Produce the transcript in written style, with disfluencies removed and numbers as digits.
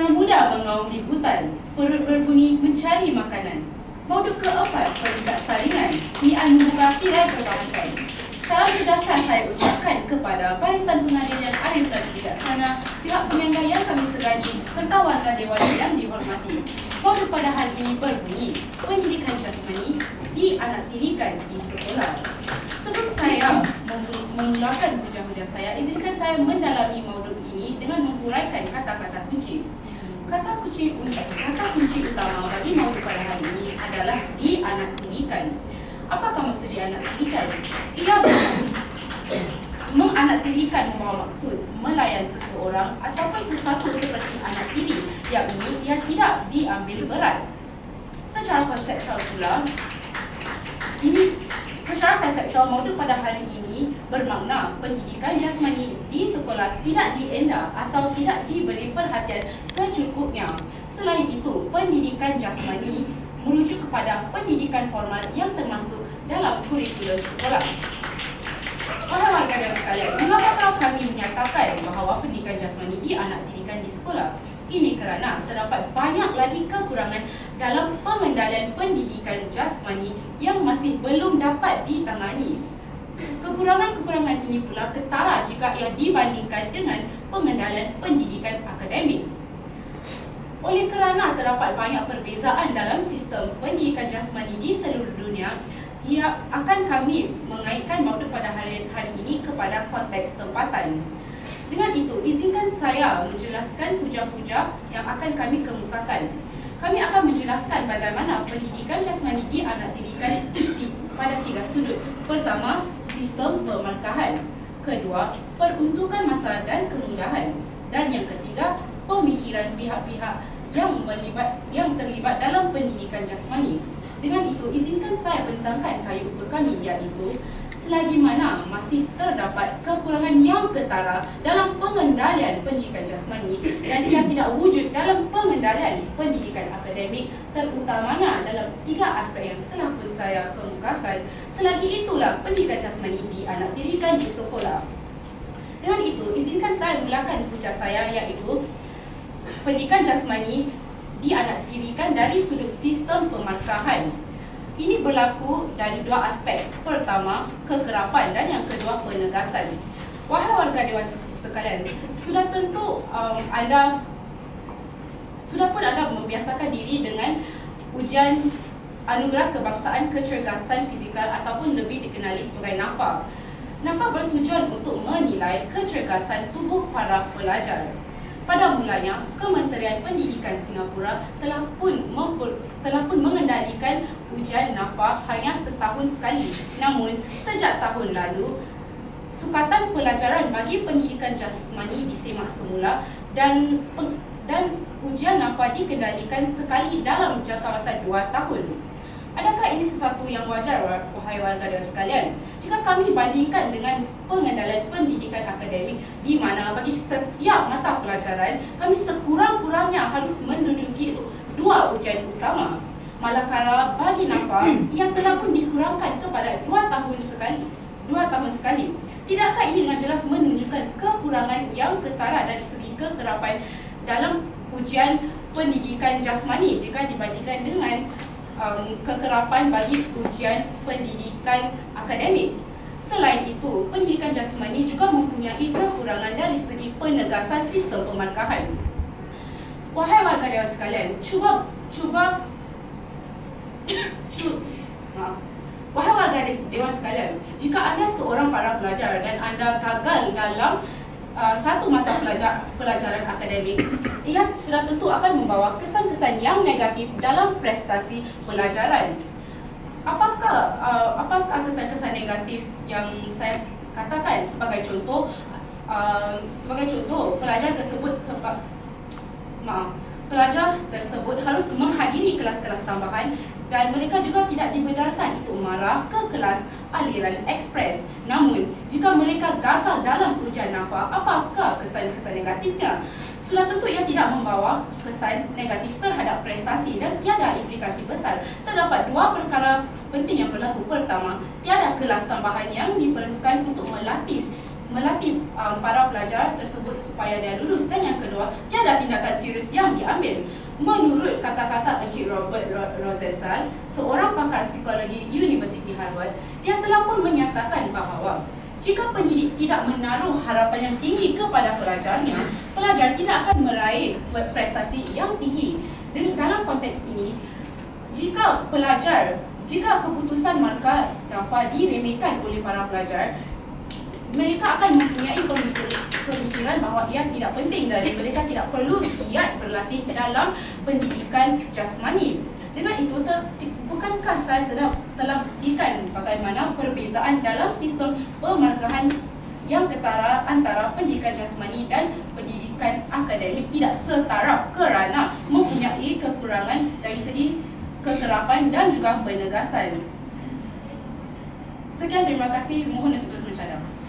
Dengan mudah mengaum di hutan, perut berbunyi mencari makanan. Modul keempat, ketidaksaringan, niat membuka tirai perbahasan. Salam sejahtera saya ucapkan kepada barisan pengadil yang arif dan bijaksana, pihak penyangga yang kami segani, serta warga dewan yang dihormati. Modul pada hari ini berbunyi, pendidikan jasmani dianaktirikan di sekolah. Sebelum saya memulakan hujah-hujah saya, izinkan saya mendalami modul ini dengan menghuraikan kata-kata kunci. Kata kunci utama bagi modul pada hari ini adalah dianaktirikan. Apakah maksud dianaktirikan? Ia menganaktirikan membawa maksud melayan seseorang ataupun sesuatu seperti anak tiri, yakni ia tidak diambil berat. Secara konseptual modul pada hari ini bermakna pendidikan jasmani di sekolah tidak diendah atau tidak diberi perhatian secukupnya. Selain itu, pendidikan jasmani merujuk kepada pendidikan formal yang termasuk dalam kurikulum sekolah. Wahai warga dewan sekalian, mengapa kami menyatakan bahawa pendidikan jasmani dianaktirikan di sekolah? Ini kerana terdapat banyak lagi kekurangan dalam pengendalian pendidikan jasmani yang masih belum dapat ditangani. Kekurangan-kekurangan ini pula ketara jika ia dibandingkan dengan pengendalian pendidikan akademik. Oleh kerana terdapat banyak perbezaan dalam sistem pendidikan jasmani di seluruh dunia, ia akan kami mengaitkan modul pada hari ini kepada konteks tempatan. Dengan itu, izinkan saya menjelaskan hujah-hujah yang akan kami kemukakan. Kami akan menjelaskan bagaimana pendidikan jasmani dianaktirikan pada 3 sudut. Pertama, sistem pemarkahan. Kedua, peruntukan masa dan kemudahan. Dan yang ketiga, pemikiran pihak-pihak yang terlibat dalam pendidikan jasmani. Dengan itu, izinkan saya bentangkan kayu ukur kami, iaitu selagi mana masih terdapat kekurangan yang ketara dalam pengendalian pendidikan jasmani dan ia tidak wujud dalam pengendalian pendidikan akademik, terutamanya dalam 3 aspek yang telah pun saya kemukakan, selagi itulah pendidikan jasmani dianaktirikan di sekolah. Dengan itu, izinkan saya mulakan hujah saya, iaitu pendidikan jasmani dianaktirikan dari sudut sistem pemarkahan. Ini berlaku dari 2 aspek. Pertama, kekerapan, dan yang kedua, penegasan. Wahai warga dewan sekalian, sudah tentu anda membiasakan diri dengan ujian anugerah kebangsaan kecergasan fizikal ataupun lebih dikenali sebagai NAFA. NAFA bertujuan untuk menilai kecergasan tubuh para pelajar. Pada mulanya, Kementerian Pendidikan Singapura telah pun mengendalikan ujian NAFA hanya setahun sekali. Namun, sejak tahun lalu, sukatan pelajaran bagi pendidikan jasmani disemak semula dan ujian NAFA dikendalikan sekali dalam jangka masa 2 tahun. Adakah ini sesuatu yang wajar, wahai warga dewan sekalian? Jika kami bandingkan dengan pengendalian pendidikan akademik, di mana bagi setiap mata pelajaran kami sekurang-kurangnya harus menduduki 2 ujian utama, manakala bagi NAFA ia telah pun dikurangkan kepada 2 tahun sekali. Tidakkah ini dengan jelas menunjukkan kekurangan yang ketara dari segi kekerapan dalam ujian pendidikan jasmani jika dibandingkan dengan kekerapan bagi ujian pendidikan akademik? Selain itu, pendidikan jasmani juga mempunyai kekurangan dari segi penegasan sistem pemarkahan. Wahai warga dewan sekalian, wahai warga dewan sekalian, jika anda seorang para pelajar dan anda gagal dalam satu mata pelajaran akademik, ia sudah tentu akan membawa kesan-kesan yang negatif dalam prestasi pelajaran. Apakah kesan-kesan negatif yang saya katakan? Sebagai contoh, pelajar tersebut harus menghadiri kelas-kelas tambahan dan mereka juga tidak dibenarkan untuk marah ke kelas aliran ekspres. Namun, jika mereka gagal dalam ujian NAFA, apakah kesan-kesan negatifnya? Sudah tentu ia tidak membawa kesan negatif terhadap prestasi dan tiada implikasi besar. Terdapat 2 perkara penting yang berlaku. Pertama, tiada kelas tambahan yang diperlukan untuk melatih melatih para pelajar tersebut supaya dia lulus. Dan yang kedua, tiada tindakan serius yang diambil. Menurut kata-kata Encik Robert Rosenthal, seorang pakar psikologi Universiti Harvard, dia telah pun menyatakan bahawa jika pendidik tidak menaruh harapan yang tinggi kepada pelajarnya, pelajar tidak akan meraih prestasi yang tinggi. Dan dalam konteks ini, jika keputusan markah NAFA diremehkan oleh para pelajar, mereka akan mempunyai pemikiran bahawa ia tidak penting dan mereka tidak perlu giat berlatih dalam pendidikan jasmani. Dengan itu, bukankah saya telah berikan bagaimana perbezaan dalam sistem pemarkahan yang ketara antara pendidikan jasmani dan pendidikan akademik tidak setaraf kerana mempunyai kekurangan dari segi kekerapan dan juga penegasan. Sekian, terima kasih. Mohon untuk terus mencabar.